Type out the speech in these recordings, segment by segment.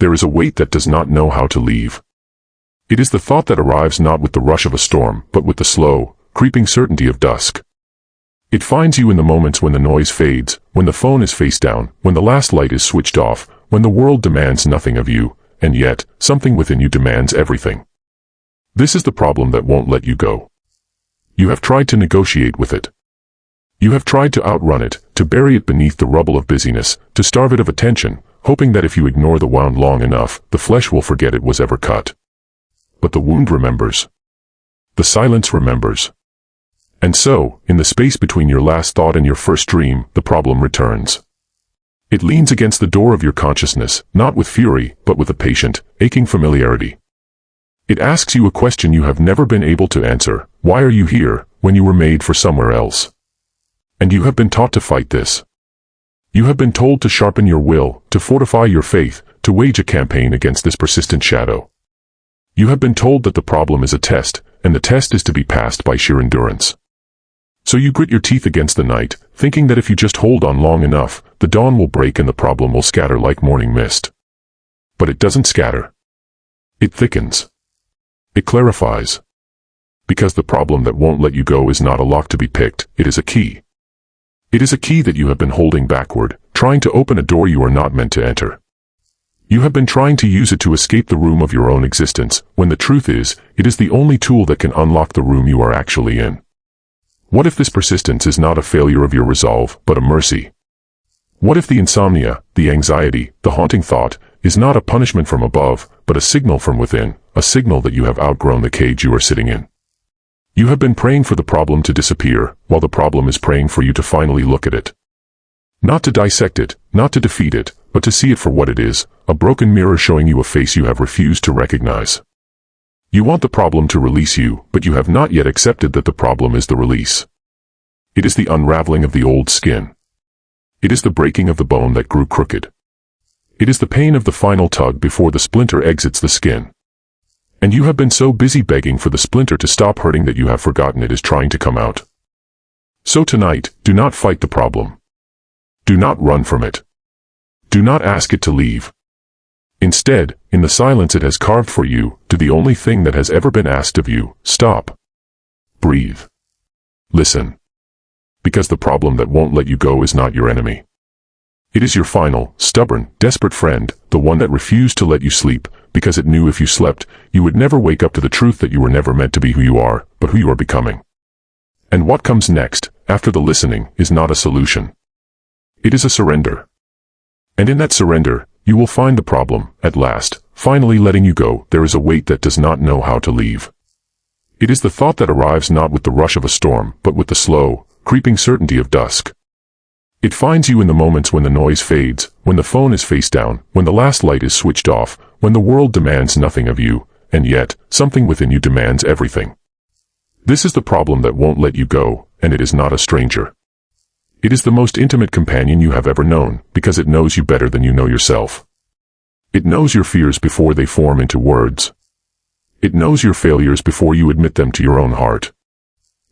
there is a weight that does not know how to leave. It is the thought that arrives not with the rush of a storm, but with the slow, creeping certainty of dusk. It finds you in the moments when the noise fades, when the phone is face down, when the last light is switched off, when the world demands nothing of you, and yet, something within you demands everything. This is the problem that won't let you go. You have tried to negotiate with it. You have tried to outrun it, to bury it beneath the rubble of busyness, to starve it of attention, hoping that if you ignore the wound long enough, the flesh will forget it was ever cut. But the wound remembers. The silence remembers. And so, in the space between your last thought and your first dream, the problem returns. It leans against the door of your consciousness, not with fury, but with a patient, aching familiarity. It asks you a question you have never been able to answer: why are you here, when you were made for somewhere else? And you have been taught to fight this. You have been told to sharpen your will, to fortify your faith, to wage a campaign against this persistent shadow. You have been told that the problem is a test, and the test is to be passed by sheer endurance. So you grit your teeth against the night, thinking that if you just hold on long enough, the dawn will break and the problem will scatter like morning mist. But it doesn't scatter. It thickens. It clarifies. Because the problem that won't let you go is not a lock to be picked, it is a key. It is a key that you have been holding backward, trying to open a door you are not meant to enter. You have been trying to use it to escape the room of your own existence, when the truth is, it is the only tool that can unlock the room you are actually in. What if this persistence is not a failure of your resolve, but a mercy? What if the insomnia, the anxiety, the haunting thought, is not a punishment from above, but a signal from within, a signal that you have outgrown the cage you are sitting in? You have been praying for the problem to disappear, while the problem is praying for you to finally look at it. Not to dissect it, not to defeat it, but to see it for what it is, a broken mirror showing you a face you have refused to recognize. You want the problem to release you, but you have not yet accepted that the problem is the release. It is the unraveling of the old skin. It is the breaking of the bone that grew crooked. It is the pain of the final tug before the splinter exits the skin. And you have been so busy begging for the splinter to stop hurting that you have forgotten it is trying to come out. So tonight, do not fight the problem. Do not run from it. Do not ask it to leave. Instead, in the silence it has carved for you, do the only thing that has ever been asked of you: stop. Breathe. Listen. Because the problem that won't let you go is not your enemy. It is your final, stubborn, desperate friend, the one that refused to let you sleep, because it knew if you slept, you would never wake up to the truth that you were never meant to be who you are, but who you are becoming. And what comes next, after the listening, is not a solution. It is a surrender. And in that surrender, you will find the problem, at last, finally letting you go. There is a weight that does not know how to leave. It is the thought that arrives not with the rush of a storm, but with the slow, creeping certainty of dusk. It finds you in the moments when the noise fades, when the phone is face down, when the last light is switched off, when the world demands nothing of you, and yet, something within you demands everything. This is the problem that won't let you go, and it is not a stranger. It is the most intimate companion you have ever known, because it knows you better than you know yourself. It knows your fears before they form into words. It knows your failures before you admit them to your own heart.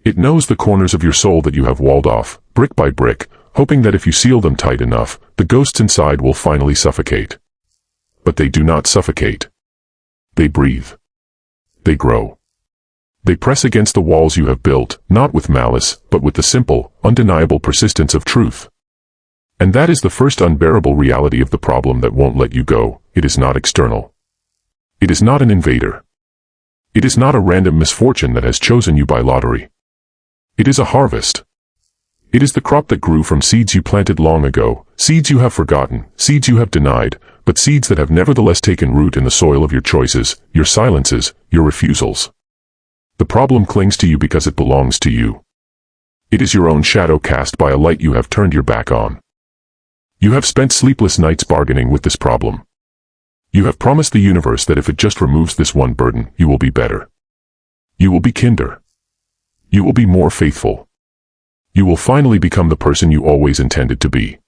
It knows the corners of your soul that you have walled off, brick by brick, hoping that if you seal them tight enough, the ghosts inside will finally suffocate. But they do not suffocate. They breathe. They grow. They press against the walls you have built, not with malice, but with the simple, undeniable persistence of truth. And that is the first unbearable reality of the problem that won't let you go. It is not external. It is not an invader. It is not a random misfortune that has chosen you by lottery. It is a harvest. It is the crop that grew from seeds you planted long ago, seeds you have forgotten, seeds you have denied, but seeds that have nevertheless taken root in the soil of your choices, your silences, your refusals. The problem clings to you because it belongs to you. It is your own shadow cast by a light you have turned your back on. You have spent sleepless nights bargaining with this problem. You have promised the universe that if it just removes this one burden, you will be better. You will be kinder. You will be more faithful. You will finally become the person you always intended to be.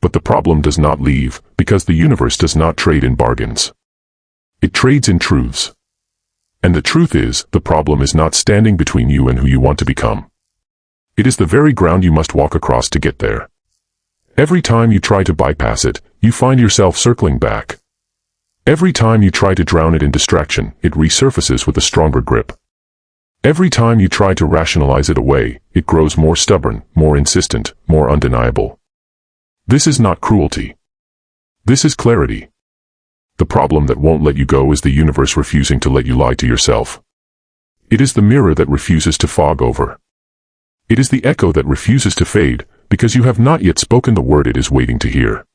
But the problem does not leave, because the universe does not trade in bargains. It trades in truths. And the truth is, the problem is not standing between you and who you want to become. It is the very ground you must walk across to get there. Every time you try to bypass it, you find yourself circling back. Every time you try to drown it in distraction, it resurfaces with a stronger grip. Every time you try to rationalize it away, it grows more stubborn, more insistent, more undeniable. This is not cruelty. This is clarity. The problem that won't let you go is the universe refusing to let you lie to yourself. It is the mirror that refuses to fog over. It is the echo that refuses to fade, because you have not yet spoken the word it is waiting to hear.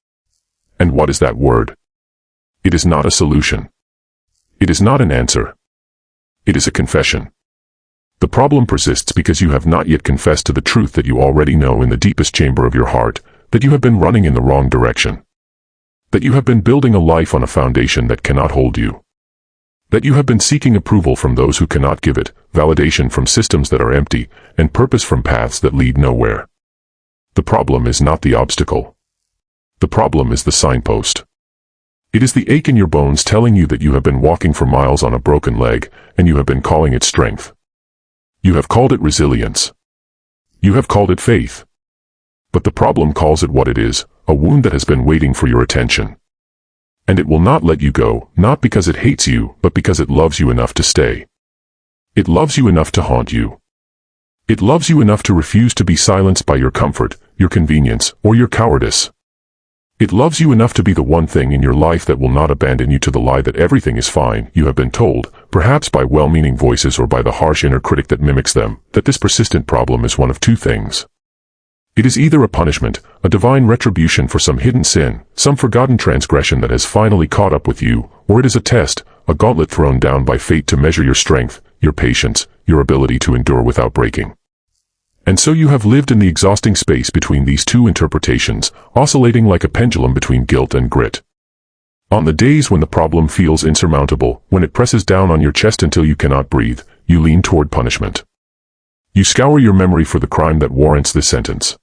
And what is that word? It is not a solution. It is not an answer. It is a confession. The problem persists because you have not yet confessed to the truth that you already know in the deepest chamber of your heart, that you have been running in the wrong direction. That you have been building a life on a foundation that cannot hold you. That you have been seeking approval from those who cannot give it, validation from systems that are empty, and purpose from paths that lead nowhere. The problem is not the obstacle. The problem is the signpost. It is the ache in your bones telling you that you have been walking for miles on a broken leg, and you have been calling it strength. You have called it resilience. You have called it faith. But the problem calls it what it is, a wound that has been waiting for your attention. And it will not let you go, not because it hates you, but because it loves you enough to stay. It loves you enough to haunt you. It loves you enough to refuse to be silenced by your comfort, your convenience, or your cowardice. It loves you enough to be the one thing in your life that will not abandon you to the lie that everything is fine. You have been told, perhaps by well-meaning voices or by the harsh inner critic that mimics them, that this persistent problem is one of two things. It is either a punishment, a divine retribution for some hidden sin, some forgotten transgression that has finally caught up with you, or it is a test, a gauntlet thrown down by fate to measure your strength, your patience, your ability to endure without breaking. And so you have lived in the exhausting space between these two interpretations, oscillating like a pendulum between guilt and grit. On the days when the problem feels insurmountable, when it presses down on your chest until you cannot breathe, you lean toward punishment. You scour your memory for the crime that warrants this sentence.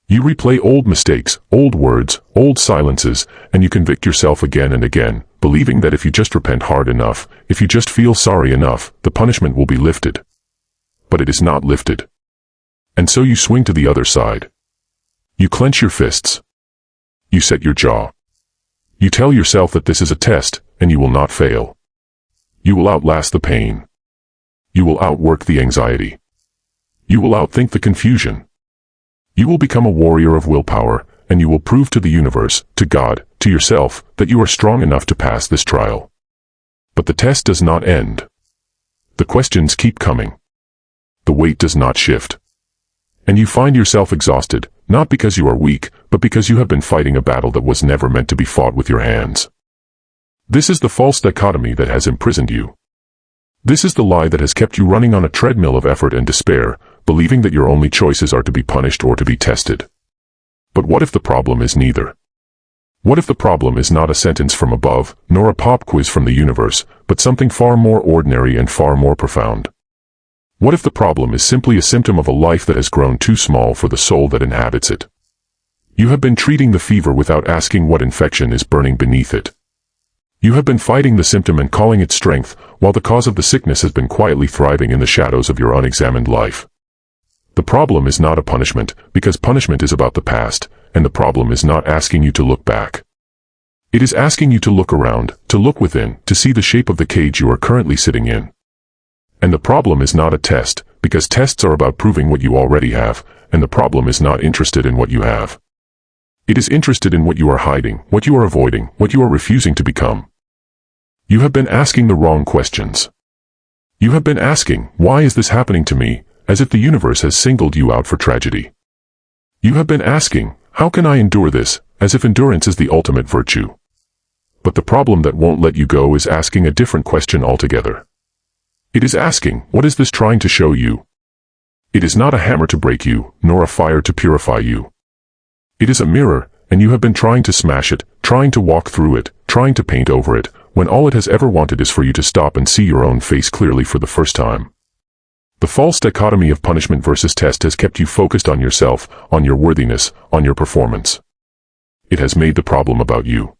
You replay old mistakes, old words, old silences, and you convict yourself again and again, believing that if you just repent hard enough, if you just feel sorry enough, the punishment will be lifted. But it is not lifted. And so you swing to the other side. You clench your fists. You set your jaw. You tell yourself that this is a test, and you will not fail. You will outlast the pain. You will outwork the anxiety. You will outthink the confusion. You will become a warrior of willpower, and you will prove to the universe, to God, to yourself, that you are strong enough to pass this trial. But the test does not end. The questions keep coming. The weight does not shift. And you find yourself exhausted, not because you are weak, but because you have been fighting a battle that was never meant to be fought with your hands. This is the false dichotomy that has imprisoned you. This is the lie that has kept you running on a treadmill of effort and despair, believing that your only choices are to be punished or to be tested. But what if the problem is neither? What if the problem is not a sentence from above, nor a pop quiz from the universe, but something far more ordinary and far more profound? What if the problem is simply a symptom of a life that has grown too small for the soul that inhabits it? You have been treating the fever without asking what infection is burning beneath it. You have been fighting the symptom and calling it strength, while the cause of the sickness has been quietly thriving in the shadows of your unexamined life. The problem is not a punishment, because punishment is about the past, and the problem is not asking you to look back. It is asking you to look around, to look within, to see the shape of the cage you are currently sitting in. And the problem is not a test, because tests are about proving what you already have, and the problem is not interested in what you have. It is interested in what you are hiding, what you are avoiding, what you are refusing to become. You have been asking the wrong questions. You have been asking, why is this happening to me, as if the universe has singled you out for tragedy. You have been asking, how can I endure this, as if endurance is the ultimate virtue. But the problem that won't let you go is asking a different question altogether. It is asking, what is this trying to show you? It is not a hammer to break you, nor a fire to purify you. It is a mirror, and you have been trying to smash it, trying to walk through it, trying to paint over it, when all it has ever wanted is for you to stop and see your own face clearly for the first time. The false dichotomy of punishment versus test has kept you focused on yourself, on your worthiness, on your performance. It has made the problem about you.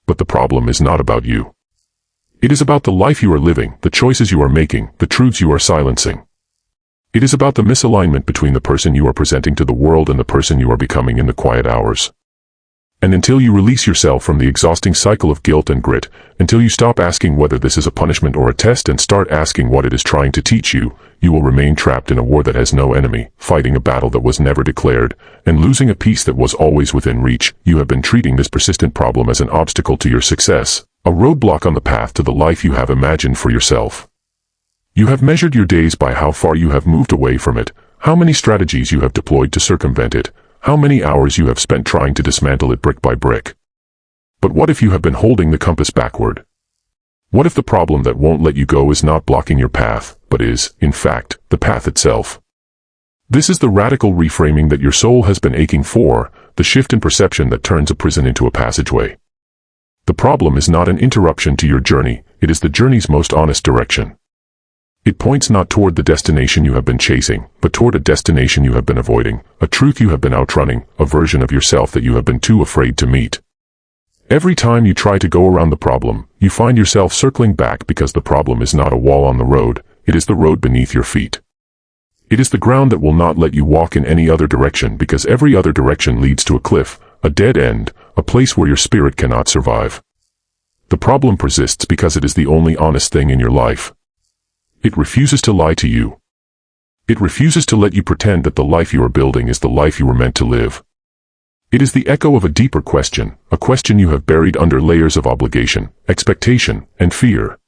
But the problem is not about you. It is about the life you are living, the choices you are making, the truths you are silencing. It is about the misalignment between the person you are presenting to the world and the person you are becoming in the quiet hours. And until you release yourself from the exhausting cycle of guilt and grit, until you stop asking whether this is a punishment or a test and start asking what it is trying to teach you, you will remain trapped in a war that has no enemy, fighting a battle that was never declared, and losing a peace that was always within reach. You have been treating this persistent problem as an obstacle to your success, a roadblock on the path to the life you have imagined for yourself. You have measured your days by how far you have moved away from it, how many strategies you have deployed to circumvent it, how many hours you have spent trying to dismantle it brick by brick. But what if you have been holding the compass backward? What if the problem that won't let you go is not blocking your path, but is, in fact, the path itself? This is the radical reframing that your soul has been aching for, the shift in perception that turns a prison into a passageway. The problem is not an interruption to your journey, it is the journey's most honest direction. It points not toward the destination you have been chasing, but toward a destination you have been avoiding, a truth you have been outrunning, a version of yourself that you have been too afraid to meet. Every time you try to go around the problem, you find yourself circling back because the problem is not a wall on the road, it is the road beneath your feet. It is the ground that will not let you walk in any other direction because every other direction leads to a cliff, a dead end, a place where your spirit cannot survive. The problem persists because it is the only honest thing in your life. It refuses to lie to you. It refuses to let you pretend that the life you are building is the life you were meant to live. It is the echo of a deeper question, a question you have buried under layers of obligation, expectation, and fear.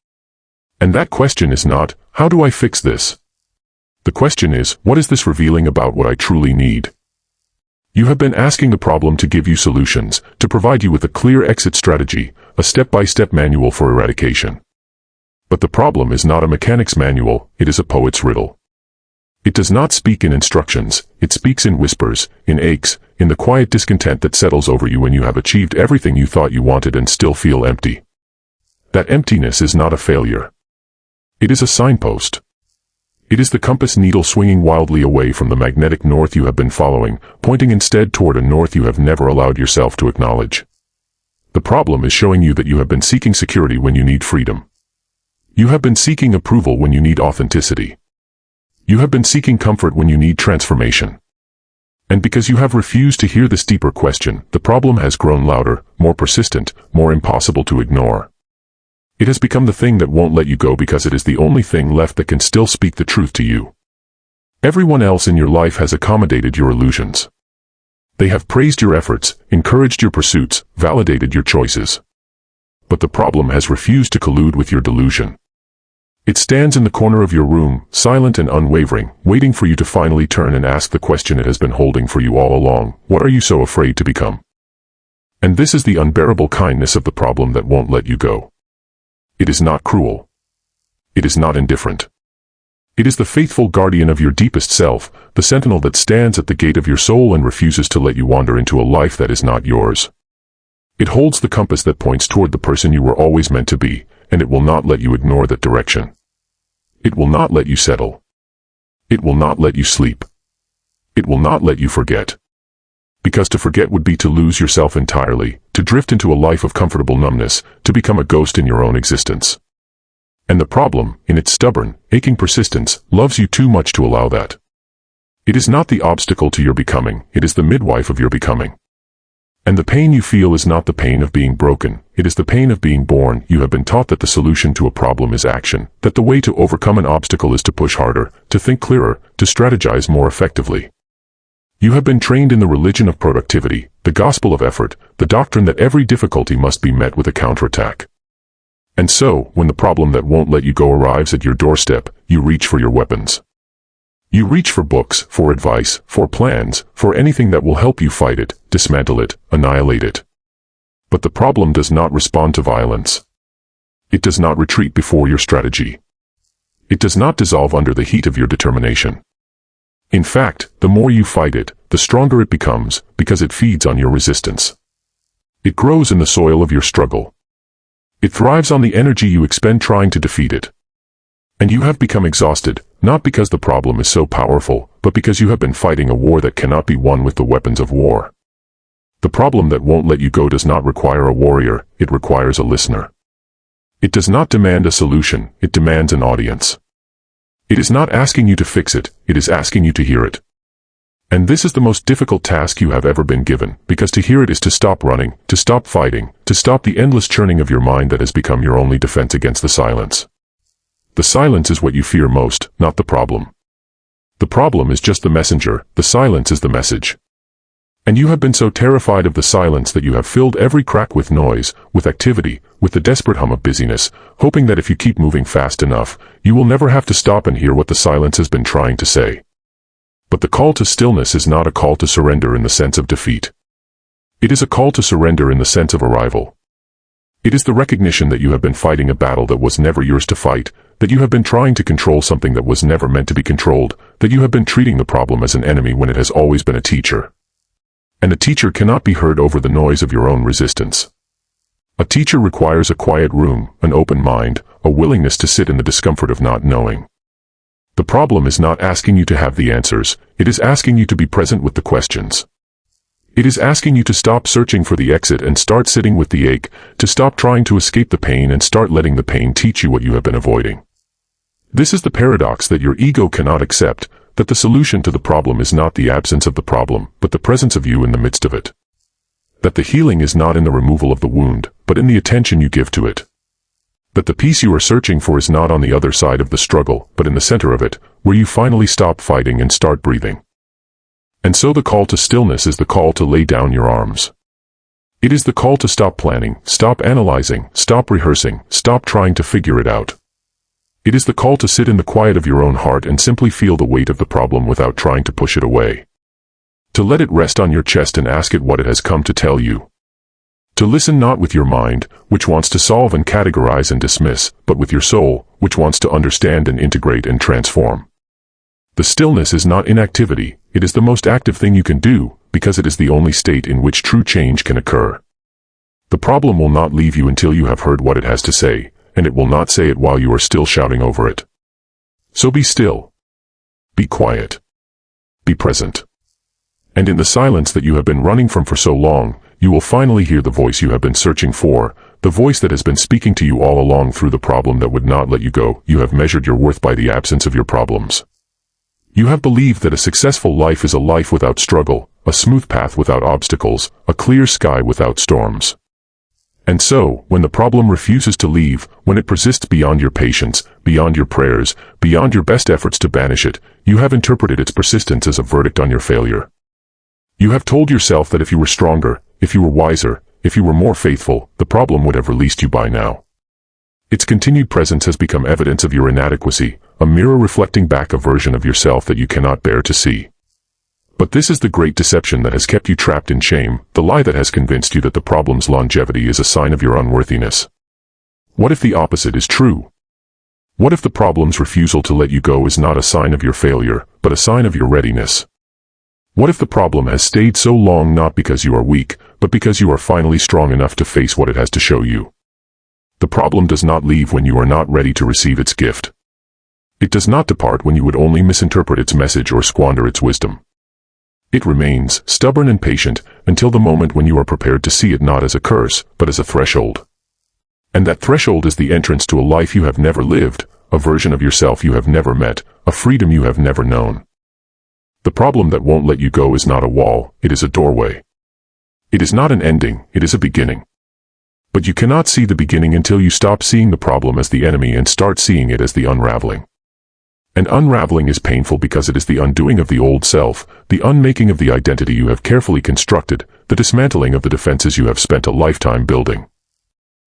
And that question is not, how do I fix this? The question is, what is this revealing about what I truly need? You have been asking the problem to give you solutions, to provide you with a clear exit strategy, a step-by-step manual for eradication. But the problem is not a mechanic's manual, it is a poet's riddle. It does not speak in instructions, it speaks in whispers, in aches, in the quiet discontent that settles over you when you have achieved everything you thought you wanted and still feel empty. That emptiness is not a failure. It is a signpost. It is the compass needle swinging wildly away from the magnetic north you have been following, pointing instead toward a north you have never allowed yourself to acknowledge. The problem is showing you that you have been seeking security when you need freedom. You have been seeking approval when you need authenticity. You have been seeking comfort when you need transformation. And because you have refused to hear this deeper question, the problem has grown louder, more persistent, more impossible to ignore. It has become the thing that won't let you go because it is the only thing left that can still speak the truth to you. Everyone else in your life has accommodated your illusions. They have praised your efforts, encouraged your pursuits, validated your choices. But the problem has refused to collude with your delusion. It stands in the corner of your room, silent and unwavering, waiting for you to finally turn and ask the question it has been holding for you all along: what are you so afraid to become? And this is the unbearable kindness of the problem that won't let you go. It is not cruel. It is not indifferent. It is the faithful guardian of your deepest self, the sentinel that stands at the gate of your soul and refuses to let you wander into a life that is not yours. It holds the compass that points toward the person you were always meant to be, and it will not let you ignore that direction. It will not let you settle. It will not let you sleep. It will not let you forget. Because to forget would be to lose yourself entirely, to drift into a life of comfortable numbness, to become a ghost in your own existence. And the problem, in its stubborn, aching persistence, loves you too much to allow that. It is not the obstacle to your becoming, it is the midwife of your becoming. And the pain you feel is not the pain of being broken, it is the pain of being born. You have been taught that the solution to a problem is action, that the way to overcome an obstacle is to push harder, to think clearer, to strategize more effectively. You have been trained in the religion of productivity, the gospel of effort, the doctrine that every difficulty must be met with a counterattack. And so, when the problem that won't let you go arrives at your doorstep, you reach for your weapons. You reach for books, for advice, for plans, for anything that will help you fight it, dismantle it, annihilate it. But the problem does not respond to violence. It does not retreat before your strategy. It does not dissolve under the heat of your determination. In fact, the more you fight it, the stronger it becomes, because it feeds on your resistance. It grows in the soil of your struggle. It thrives on the energy you expend trying to defeat it. And you have become exhausted, not because the problem is so powerful, but because you have been fighting a war that cannot be won with the weapons of war. The problem that won't let you go does not require a warrior, it requires a listener. It does not demand a solution, it demands an audience. It is not asking you to fix it, it is asking you to hear it. And this is the most difficult task you have ever been given, because to hear it is to stop running, to stop fighting, to stop the endless churning of your mind that has become your only defense against the silence. The silence is what you fear most, not the problem. The problem is just the messenger, the silence is the message. And you have been so terrified of the silence that you have filled every crack with noise, with activity, with the desperate hum of busyness, hoping that if you keep moving fast enough, you will never have to stop and hear what the silence has been trying to say. But the call to stillness is not a call to surrender in the sense of defeat. It is a call to surrender in the sense of arrival. It is the recognition that you have been fighting a battle that was never yours to fight, that you have been trying to control something that was never meant to be controlled, that you have been treating the problem as an enemy when it has always been a teacher. And a teacher cannot be heard over the noise of your own resistance. A teacher requires a quiet room, an open mind, a willingness to sit in the discomfort of not knowing. The problem is not asking you to have the answers, it is asking you to be present with the questions. It is asking you to stop searching for the exit and start sitting with the ache, to stop trying to escape the pain and start letting the pain teach you what you have been avoiding. This is the paradox that your ego cannot accept, that the solution to the problem is not the absence of the problem, but the presence of you in the midst of it. That the healing is not in the removal of the wound, but in the attention you give to it. That the peace you are searching for is not on the other side of the struggle, but in the center of it, where you finally stop fighting and start breathing. And so the call to stillness is the call to lay down your arms. It is the call to stop planning, stop analyzing, stop rehearsing, stop trying to figure it out. It is the call to sit in the quiet of your own heart and simply feel the weight of the problem without trying to push it away. To let it rest on your chest and ask it what it has come to tell you. To listen not with your mind, which wants to solve and categorize and dismiss, but with your soul, which wants to understand and integrate and transform. The stillness is not inactivity, it is the most active thing you can do, because it is the only state in which true change can occur. The problem will not leave you until you have heard what it has to say, and it will not say it while you are still shouting over it. So be still. Be quiet. Be present. And in the silence that you have been running from for so long, you will finally hear the voice you have been searching for, the voice that has been speaking to you all along through the problem that would not let you go. You have measured your worth by the absence of your problems. You have believed that a successful life is a life without struggle, a smooth path without obstacles, a clear sky without storms. And so, when the problem refuses to leave, when it persists beyond your patience, beyond your prayers, beyond your best efforts to banish it, you have interpreted its persistence as a verdict on your failure. You have told yourself that if you were stronger, if you were wiser, if you were more faithful, the problem would have released you by now. Its continued presence has become evidence of your inadequacy, a mirror reflecting back a version of yourself that you cannot bear to see. But this is the great deception that has kept you trapped in shame, the lie that has convinced you that the problem's longevity is a sign of your unworthiness. What if the opposite is true? What if the problem's refusal to let you go is not a sign of your failure, but a sign of your readiness? What if the problem has stayed so long not because you are weak, but because you are finally strong enough to face what it has to show you? The problem does not leave when you are not ready to receive its gift. It does not depart when you would only misinterpret its message or squander its wisdom. It remains, stubborn and patient, until the moment when you are prepared to see it not as a curse, but as a threshold. And that threshold is the entrance to a life you have never lived, a version of yourself you have never met, a freedom you have never known. The problem that won't let you go is not a wall, it is a doorway. It is not an ending, it is a beginning. But you cannot see the beginning until you stop seeing the problem as the enemy and start seeing it as the unraveling. And unraveling is painful because it is the undoing of the old self, the unmaking of the identity you have carefully constructed, the dismantling of the defenses you have spent a lifetime building.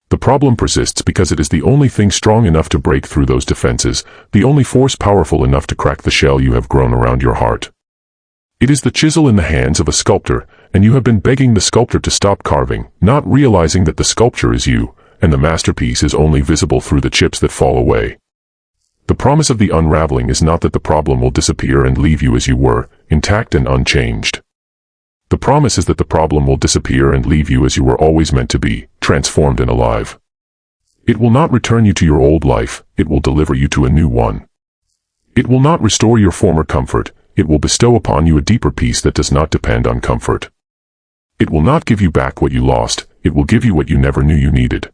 The problem persists because it is the only thing strong enough to break through those defenses, the only force powerful enough to crack the shell you have grown around your heart. It is the chisel in the hands of a sculptor, and you have been begging the sculptor to stop carving, not realizing that the sculpture is you, and the masterpiece is only visible through the chips that fall away. The promise of the unraveling is not that the problem will disappear and leave you as you were, intact and unchanged. The promise is that the problem will disappear and leave you as you were always meant to be, transformed and alive. It will not return you to your old life, it will deliver you to a new one. It will not restore your former comfort, it will bestow upon you a deeper peace that does not depend on comfort. It will not give you back what you lost, it will give you what you never knew you needed.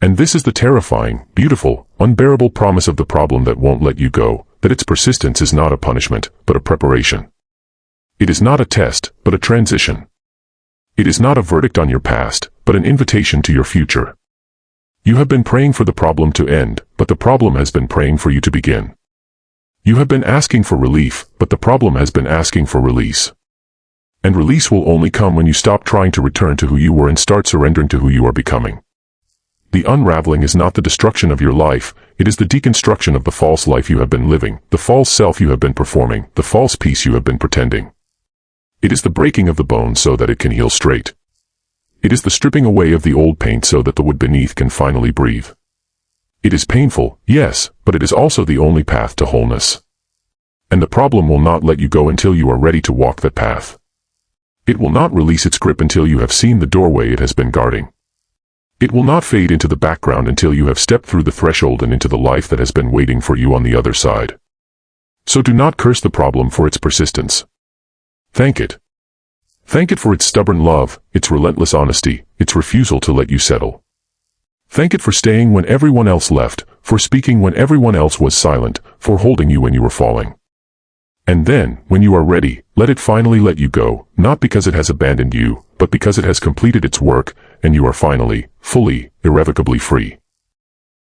And this is the terrifying, beautiful, unbearable promise of the problem that won't let you go, that its persistence is not a punishment, but a preparation. It is not a test, but a transition. It is not a verdict on your past, but an invitation to your future. You have been praying for the problem to end, but the problem has been praying for you to begin. You have been asking for relief, but the problem has been asking for release. And release will only come when you stop trying to return to who you were and start surrendering to who you are becoming. The unraveling is not the destruction of your life, it is the deconstruction of the false life you have been living, the false self you have been performing, the false peace you have been pretending. It is the breaking of the bone so that it can heal straight. It is the stripping away of the old paint so that the wood beneath can finally breathe. It is painful, yes, but it is also the only path to wholeness. And the problem will not let you go until you are ready to walk that path. It will not release its grip until you have seen the doorway it has been guarding. It will not fade into the background until you have stepped through the threshold and into the life that has been waiting for you on the other side. So do not curse the problem for its persistence. Thank it. Thank it for its stubborn love, its relentless honesty, its refusal to let you settle. Thank it for staying when everyone else left, for speaking when everyone else was silent, for holding you when you were falling. And then, when you are ready, let it finally let you go, not because it has abandoned you, but because it has completed its work, and you are finally, fully, irrevocably free.